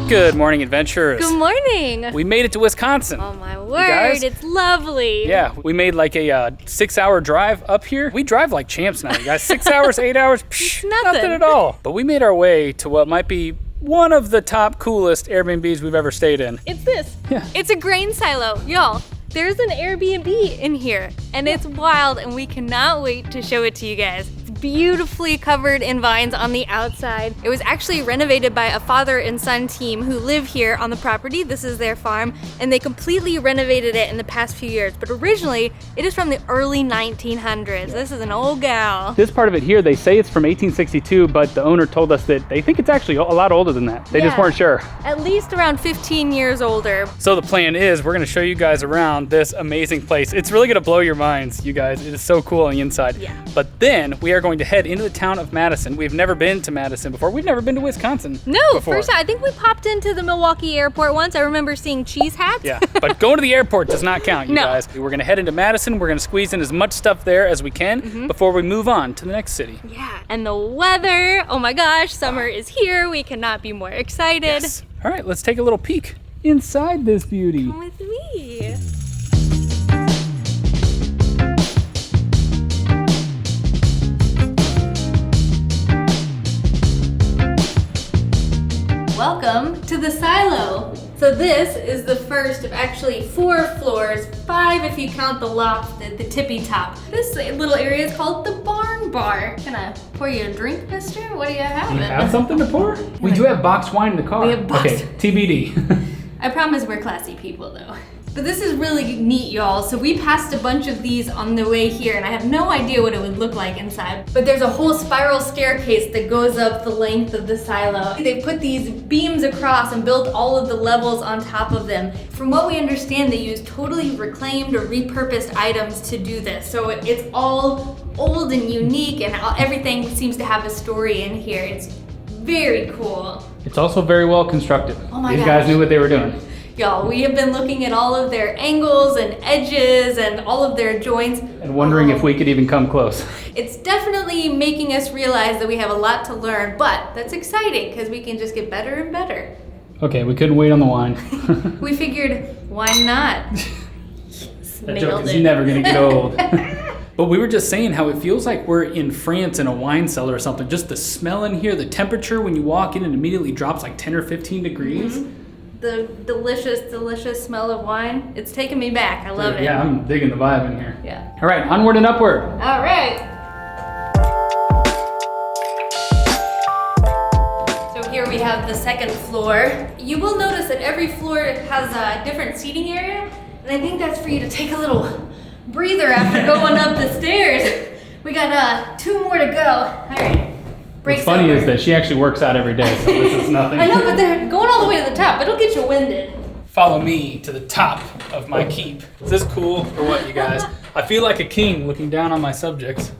Good morning, adventurers. Good morning. We made it to Wisconsin. Oh my word, it's lovely. Yeah, we made like a 6-hour drive up here. We drive like champs now, you guys. 6 hours, 8 hours, psh, nothing at all. But we made our way to what might be one of the top coolest Airbnbs we've ever stayed in. It's this. Yeah. It's a grain silo. Y'all, there's an Airbnb in here and it's wild and we cannot wait to show it to you guys. It's beautifully covered in vines on the outside. It was actually renovated by a father and son team who live here on the property. This is their farm and they completely renovated it in the past few years. But originally, it is from the early 1900s. This is an old gal. This part of it here, they say it's from 1862, but the owner told us that they think it's actually a lot older than that. They just weren't sure. At least around 15 years older. So the plan is we're gonna show you guys around this amazing place. It's really gonna blow your minds, you guys. It is so cool on the inside. Yeah. But then we are going to head into the town of Madison. We've never been to Madison before. We've never been to Wisconsin before. First time. I think we popped into the Milwaukee airport once. I remember seeing cheese hats. Yeah, but going to the airport does not count, you guys. We're gonna head into Madison. We're gonna squeeze in as much stuff there as we can before we move on to the next city. Yeah, and the weather, oh my gosh, summer is here. We cannot be more excited. Yes. All right, let's take a little peek inside this beauty. Come with me. Welcome to the silo. So this is the first of actually 4 floors, 5 if you count the loft, the tippy top. This little area is called the barn bar. Can I pour you a drink, mister? What do you have? You have something to pour? We do have boxed wine in the car. We have boxed. Okay, TBD. I promise we're classy people though. But this is really neat, y'all. So we passed a bunch of these on the way here and I have no idea what it would look like inside. But there's a whole spiral staircase that goes up the length of the silo. They put these beams across and built all of the levels on top of them. From what we understand, they use totally reclaimed or repurposed items to do this. So it's all old and unique and everything seems to have a story in here. It's very cool. It's also very well constructed. Oh my These gosh. guys knew what they were doing. Y'all, we have been looking at all of their angles and edges and all of their joints. And wondering if we could even come close. It's definitely making us realize that we have a lot to learn, but that's exciting because we can just get better and better. Okay, we couldn't wait on the wine. We figured, why not? That joke is never gonna get old. But we were just saying how it feels like we're in France in a wine cellar or something. Just the smell in here, the temperature when you walk in, it immediately drops like 10 or 15 degrees. The delicious, delicious smell of wine. It's taking me back. I love it. Yeah, I'm digging the vibe in here. Yeah. All right, onward and upward. All right. So here we have the second floor. You will notice that every floor has a different seating area. And I think that's for you to take a little breather after going up the stairs. We got 2 more to go. All right. What's funny is that she actually works out every day, so this is nothing. I know, but they're going all the way to the top. It'll get you winded. Follow me to the top of my keep. Is this cool or what, you guys? I feel like a king looking down on my subjects.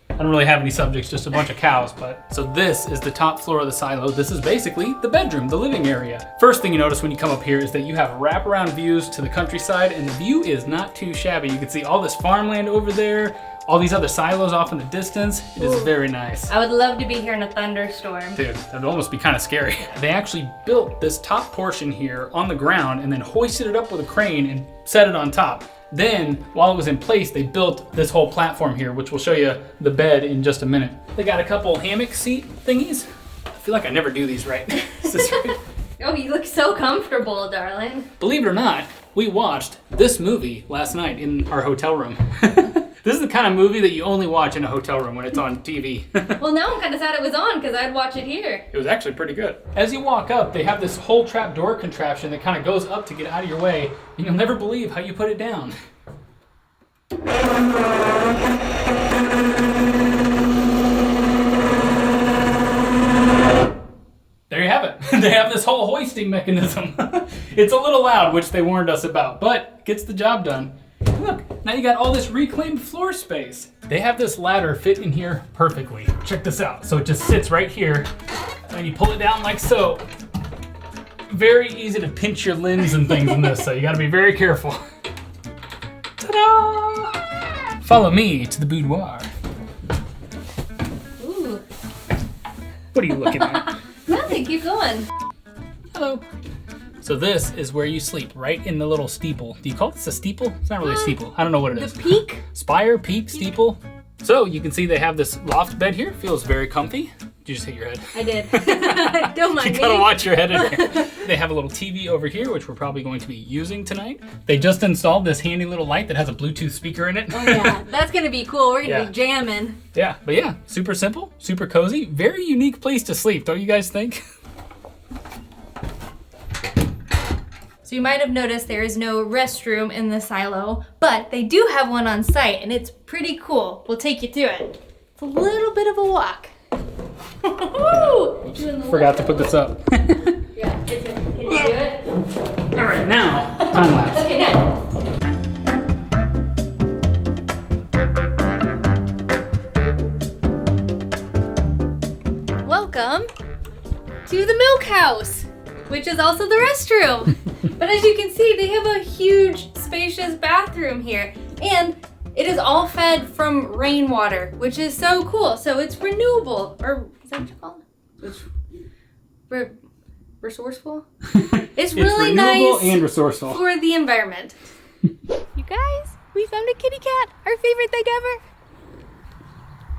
I don't really have any subjects, just a bunch of cows, but. So this is the top floor of the silo. This is basically the bedroom, the living area. First thing you notice when you come up here is that you have wraparound views to the countryside, and the view is not too shabby. You can see all this farmland over there, all these other silos off in the distance. It is very nice. I would love to be here in a thunderstorm. Dude, that would almost be kind of scary. They actually built this top portion here on the ground and then hoisted it up with a crane and set it on top. Then, while it was in place, they built this whole platform here, which we'll show you the bed in just a minute. They got a couple hammock seat thingies. I feel like I never do these right. Is this right? Oh, you look so comfortable, darling. Believe it or not, we watched this movie last night in our hotel room. This is the kind of movie that you only watch in a hotel room when it's on TV. Well, now I'm kind of sad it was on because I'd watch it here. It was actually pretty good. As you walk up, they have this whole trap door contraption that kind of goes up to get out of your way, and you'll never believe how you put it down. There you have it. They have this whole hoisting mechanism. It's a little loud, which they warned us about, but gets the job done. Look, now you got all this reclaimed floor space. They have this ladder fit in here perfectly. Check this out. So it just sits right here, and you pull it down like so. Very easy to pinch your limbs and things in this, so you gotta be very careful. Ta-da! Follow me to the boudoir. Ooh. What are you looking at? Nothing, keep going. Hello. So this is where you sleep, right in the little steeple. Do you call this a steeple? It's not really a steeple. I don't know what it is. The peak? Spire, peak, steeple. So you can see they have this loft bed here. Feels very comfy. Did you just hit your head? I did. Don't mind me. You gotta watch your head in here. They have a little TV over here, which we're probably going to be using tonight. They just installed this handy little light that has a Bluetooth speaker in it. Oh yeah, that's gonna be cool. We're gonna be jamming. Yeah, but yeah, super simple, super cozy. Very unique place to sleep, don't you guys think? So you might have noticed there is no restroom in the silo, but they do have one on site, and it's pretty cool. We'll take you to it. It's a little bit of a walk. Forgot to put this up. Yeah, can you do it? All right, now, time lapse. Okay, now. Welcome to the milk house, which is also the restroom. But as you can see, they have a huge, spacious bathroom here, and it is all fed from rainwater, which is so cool. So it's renewable, or is that what you call it? Resourceful? It's really renewable nice and resourceful for the environment. You guys, we found a kitty cat, our favorite thing ever.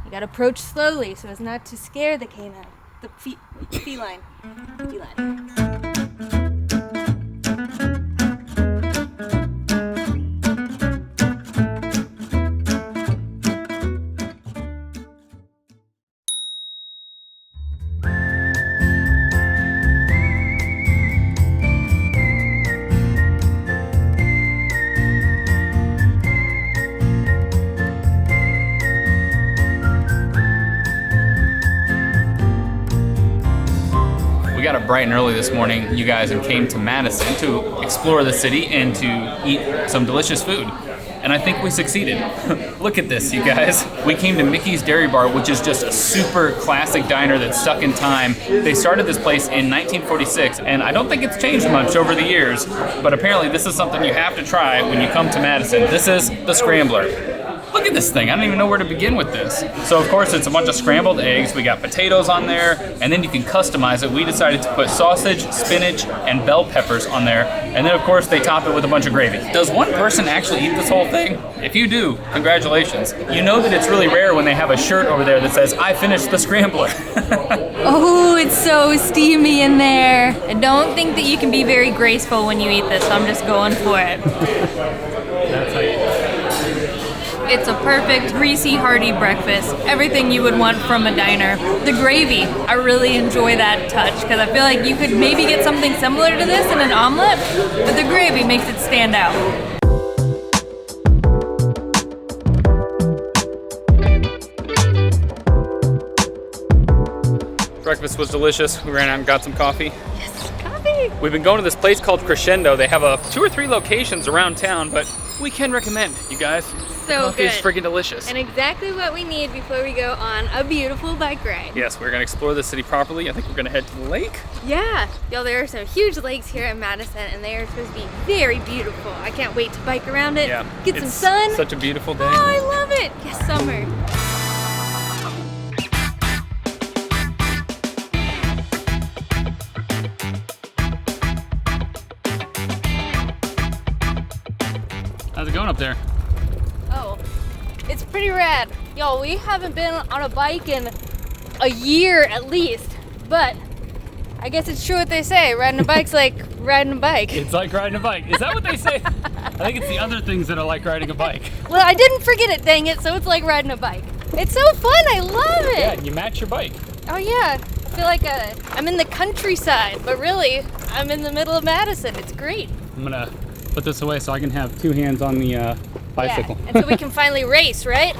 You gotta approach slowly so as not to scare the canine, the feline. We got up bright and early this morning, you guys, and came to Madison to explore the city and to eat some delicious food. And I think we succeeded. Look at this, you guys. We came to Mickey's Dairy Bar, which is just a super classic diner that's stuck in time. They started this place in 1946, and I don't think it's changed much over the years, but apparently this is something you have to try when you come to Madison. This is the Scrambler. Look at this thing, I don't even know where to begin with this. So of course it's a bunch of scrambled eggs, we got potatoes on there, and then you can customize it. We decided to put sausage, spinach, and bell peppers on there, and then of course they top it with a bunch of gravy. Does one person actually eat this whole thing? If you do, congratulations. You know that it's really rare when they have a shirt over there that says, "I finished the Scrambler." Oh, it's so steamy in there. I don't think that you can be very graceful when you eat this, so I'm just going for it. That's how you do it. It's a perfect, greasy, hearty breakfast. Everything you would want from a diner. The gravy, I really enjoy that touch because I feel like you could maybe get something similar to this in an omelet, but the gravy makes it stand out. Breakfast was delicious. We ran out and got some coffee. Yes, coffee! We've been going to this place called Crescendo. They have 2 or 3 locations around town, but we can recommend, you guys. So Coffee good. is freaking delicious. And exactly what we need before we go on a beautiful bike ride. Yes, we're gonna explore the city properly. I think we're gonna head to the lake. Yeah, y'all, there are some huge lakes here in Madison, and they are supposed to be very beautiful. I can't wait to bike around it, get some sun. Such a beautiful day. Oh, I love it. Yes, summer. How's it going up there? Oh, it's pretty rad. Y'all, we haven't been on a bike in a year at least, but I guess it's true what they say. Riding a bike's like riding a bike. It's like riding a bike. Is that what they say? I think it's the other things that are like riding a bike. Well, I didn't forget it, dang it, so it's like riding a bike. It's so fun, I love it. Yeah, and you match your bike. Oh yeah, I feel like I'm in the countryside, but really, I'm in the middle of Madison. It's great. I'm gonna put this away so I can have 2 hands on the bicycle. Yeah, and so we can finally race, right?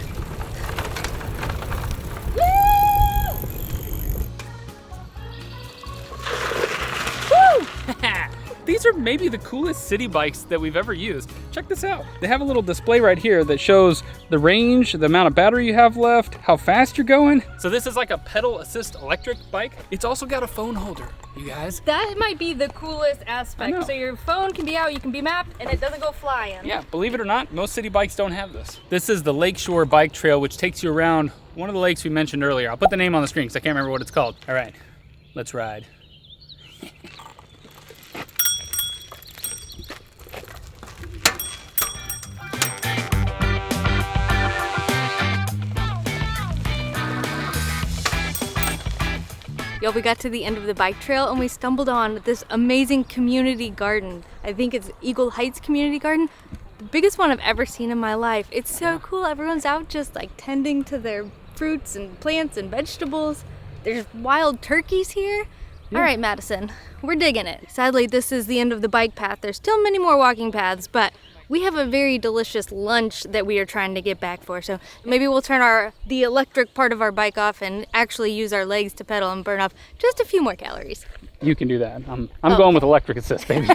These are maybe the coolest city bikes that we've ever used. Check this out. They have a little display right here that shows the range, the amount of battery you have left, how fast you're going. So this is like a pedal assist electric bike. It's also got a phone holder, you guys. That might be the coolest aspect. So your phone can be out, you can be mapped, and it doesn't go flying. Yeah, believe it or not, most city bikes don't have this. This is the Lakeshore Bike Trail, which takes you around one of the lakes we mentioned earlier. I'll put the name on the screen because I can't remember what it's called. All right, let's ride. Yo, we got to the end of the bike trail and we stumbled on this amazing community garden. I think it's Eagle Heights Community Garden. The biggest one I've ever seen in my life. It's so cool. Everyone's out just like tending to their fruits and plants and vegetables. There's wild turkeys here. Yeah. All right, Madison, we're digging it. Sadly, this is the end of the bike path. There's still many more walking paths, but we have a very delicious lunch that we are trying to get back for. So maybe we'll turn the electric part of our bike off and actually use our legs to pedal and burn off just a few more calories. You can do that. I'm going with electric assist, baby.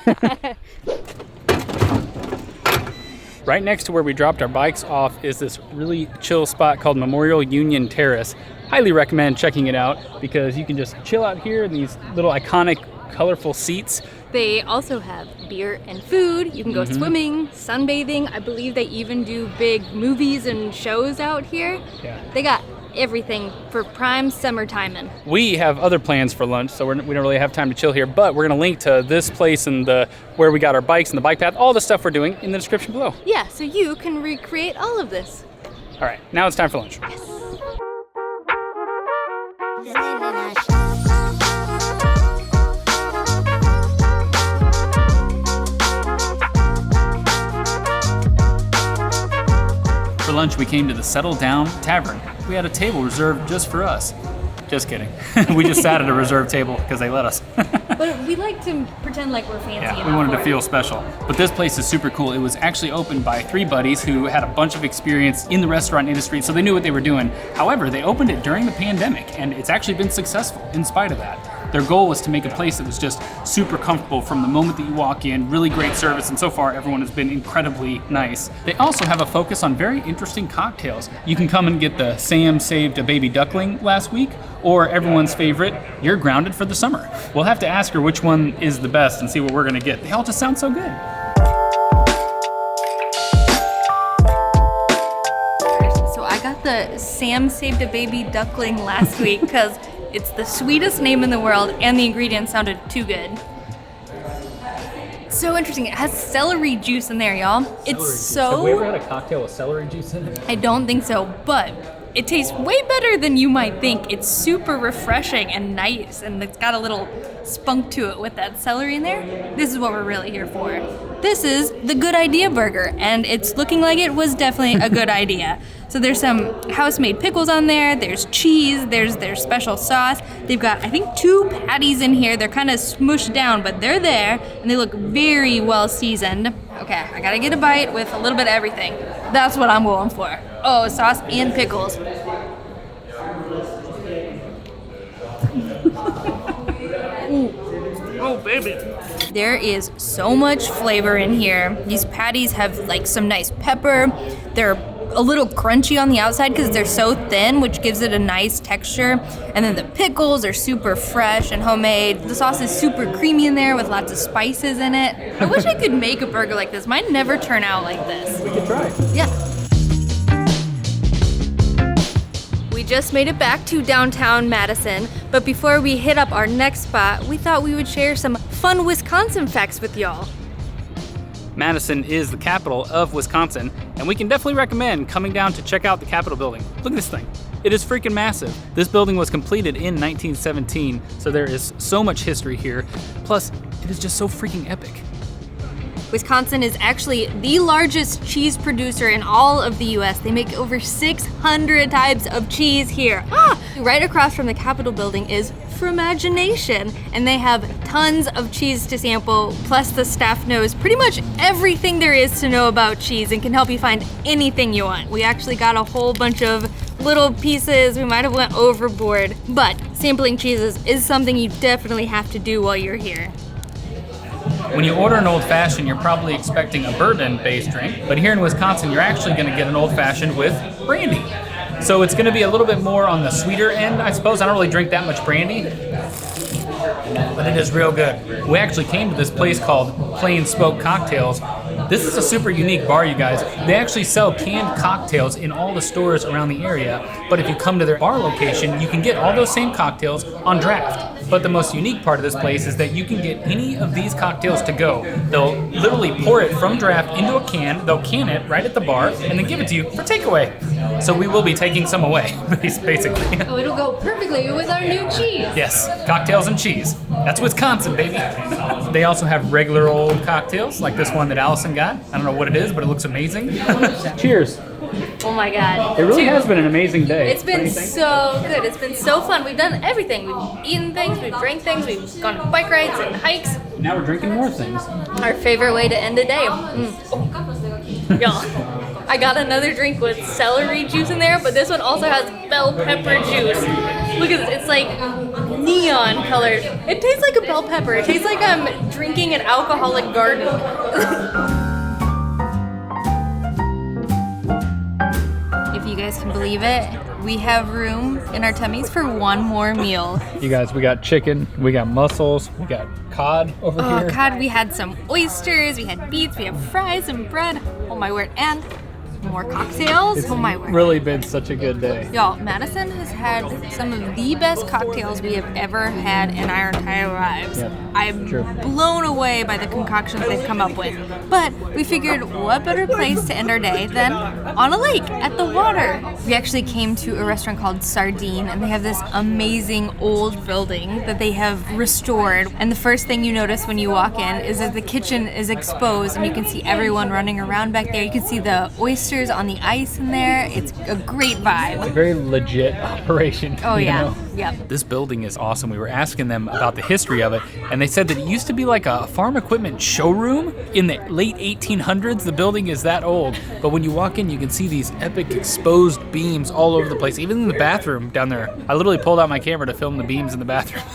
Right next to where we dropped our bikes off is this really chill spot called Memorial Union Terrace. Highly recommend checking it out because you can just chill out here in these little iconic, colorful seats. They also have beer and food. You can go swimming, sunbathing. I believe they even do big movies and shows out here. Yeah. They got everything for prime summer timing. We have other plans for lunch, so we don't really have time to chill here, but we're going to link to this place and where we got our bikes and the bike path, all the stuff we're doing in the description below. Yeah, so you can recreate all of this. All right, now it's time for lunch. Yes. For lunch, we came to the Settle Down Tavern. We had a table reserved just for us. Just kidding. We just sat at a reserved table because they let us. But we like to pretend like we're fancy. Yeah, we wanted to feel special. But this place is super cool. It was actually opened by 3 buddies who had a bunch of experience in the restaurant industry, so they knew what they were doing. However, they opened it during the pandemic, and it's actually been successful in spite of that. Their goal was to make a place that was just super comfortable from the moment that you walk in, really great service, and so far everyone has been incredibly nice. They also have a focus on very interesting cocktails. You can come and get the Sam saved a baby duckling last week, or everyone's favorite, You're Grounded for the Summer. We'll have to ask her which one is the best and see what we're gonna get. They all just sound so good. So I got the Sam saved a baby duckling last week because it's the sweetest name in the world and the ingredients sounded too good. So interesting. It has celery juice in there, y'all. Have we ever had a cocktail with celery juice in it? I don't think so, but it tastes way better than you might think. It's super refreshing and nice, and it's got a little spunk to it with that celery in there. This is what we're really here for. This is the Good Idea Burger, and it's looking like it was definitely a good idea. So there's some house-made pickles on there, there's cheese, there's their special sauce. They've got, I think, 2 patties in here. They're kind of smushed down, but they're there, and they look very well seasoned. Okay, I gotta get a bite with a little bit of everything. That's what I'm going for. Oh, sauce and pickles. Ooh. Oh, baby. There is so much flavor in here. These patties have like some nice pepper. They're a little crunchy on the outside because they're so thin, which gives it a nice texture. And then the pickles are super fresh and homemade. The sauce is super creamy in there with lots of spices in it. I wish I could make a burger like this. Mine never turn out like this. We could try. Yeah. We just made it back to downtown Madison, but before we hit up our next spot, we thought we would share some fun Wisconsin facts with y'all. Madison is the capital of Wisconsin, and we can definitely recommend coming down to check out the Capitol building. Look at this thing. It is freaking massive. This building was completed in 1917, so there is so much history here. Plus, it is just so freaking epic. Wisconsin is actually the largest cheese producer in all of the US. They make over 600 types of cheese here. Right across from the Capitol building is Fromagination, and they have tons of cheese to sample, plus the staff knows pretty much everything there is to know about cheese and can help you find anything you want. We actually got a whole bunch of little pieces. We might have went overboard, but sampling cheeses is something you definitely have to do while you're here. When you order an old fashioned, you're probably expecting a bourbon-based drink, but here in Wisconsin, you're actually gonna get an old fashioned with brandy. So it's gonna be a little bit more on the sweeter end, I suppose. I don't really drink that much brandy, but it is real good. We actually came to this place called Plain Smoke Cocktails. This is a super unique bar, you guys. They actually sell canned cocktails in all the stores around the area, but if you come to their bar location, you can get all those same cocktails on draft. But the most unique part of this place is that you can get any of these cocktails to go. They'll literally pour it from draft into a can, they'll can it right at the bar, and then give it to you for takeaway. So we will be taking some away, basically. Oh, it'll go perfectly with our new cheese. Yes, cocktails and cheese. That's Wisconsin, baby. They also have regular old cocktails, like this one that Allison got. I don't know what it is, but it looks amazing. Cheers. Oh my God. It really has been an amazing day. It's been so good. It's been so fun. We've done everything. We've eaten things, we've drank things, we've gone on bike rides and hikes. Now we're drinking more things. Our favorite way to end a day. Y'all, I got another drink with celery juice in there, but this one also has bell pepper juice. Look at this. It's like neon colored. It tastes like a bell pepper. It tastes like I'm drinking an alcoholic garden. If you guys can believe it, we have room in our tummies for one more meal. You guys, we got chicken, we got mussels, we got cod over here. Oh, cod, we had some oysters, we had beets, we have fries and bread. Oh my word, and more cocktails. Oh my word. Really been such a good day. Y'all, Madison has had some of the best cocktails we have ever had in our entire lives. Yep, I'm true. blown away by the concoctions they've come up with. But we figured, what better place to end our day than on a lake at the water? We actually came to a restaurant called Sardine, and they have this amazing old building that they have restored. And the first thing you notice when you walk in is that the kitchen is exposed, and you can see everyone running around back there. You can see the oysters on the ice in there. It's a great vibe. It's a very legit operation. Oh yeah, know? yep. This building is awesome. We were asking them about the history of it, and they said that it used to be like a farm equipment showroom in the late 1800s. The building is that old, but when you walk in, you can see these epic exposed beams all over the place, even in the bathroom down there. I literally pulled out my camera to film the beams in the bathroom.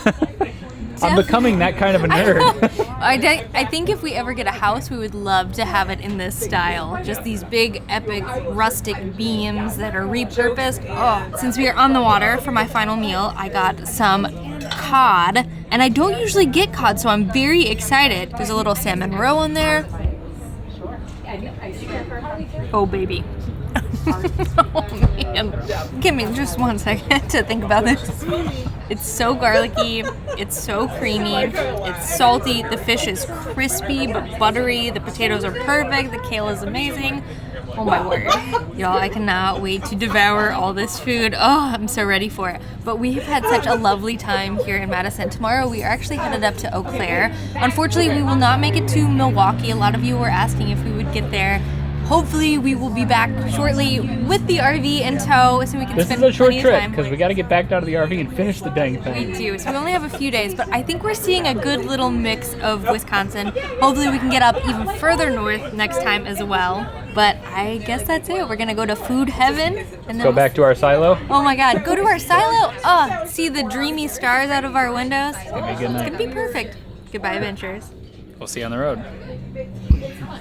I'm becoming that kind of a nerd. I think if we ever get a house, we would love to have it in this style. Just these big, epic, rustic beams that are repurposed. Oh, since we are on the water for my final meal, I got some cod. And I don't usually get cod, so I'm very excited. There's a little salmon roe in there. Oh, baby. Oh, man. Give me just 1 second to think about this. It's so garlicky, it's so creamy, it's salty, the fish is crispy but buttery, the potatoes are perfect, the kale is amazing. Oh my word. Y'all, I cannot wait to devour all this food. Oh, I'm so ready for it. But we have had such a lovely time here in Madison. Tomorrow we are actually headed up to Eau Claire. Unfortunately, we will not make it to Milwaukee. A lot of you were asking if we would get there. Hopefully we will be back shortly with the RV in tow so we can spend plenty of time. This is a short trip because we got to get back down to the RV and finish the dang thing. We do. So we only have a few days, but I think we're seeing a good little mix of Wisconsin. Hopefully we can get up even further north next time as well. But I guess that's it. We're going to go to food heaven. And then Go back to our silo. Oh my God. Go to our silo. Oh, see the dreamy stars out of our windows. It's going to be a good night. It's going to be perfect. Goodbye, adventurers. We'll see you on the road.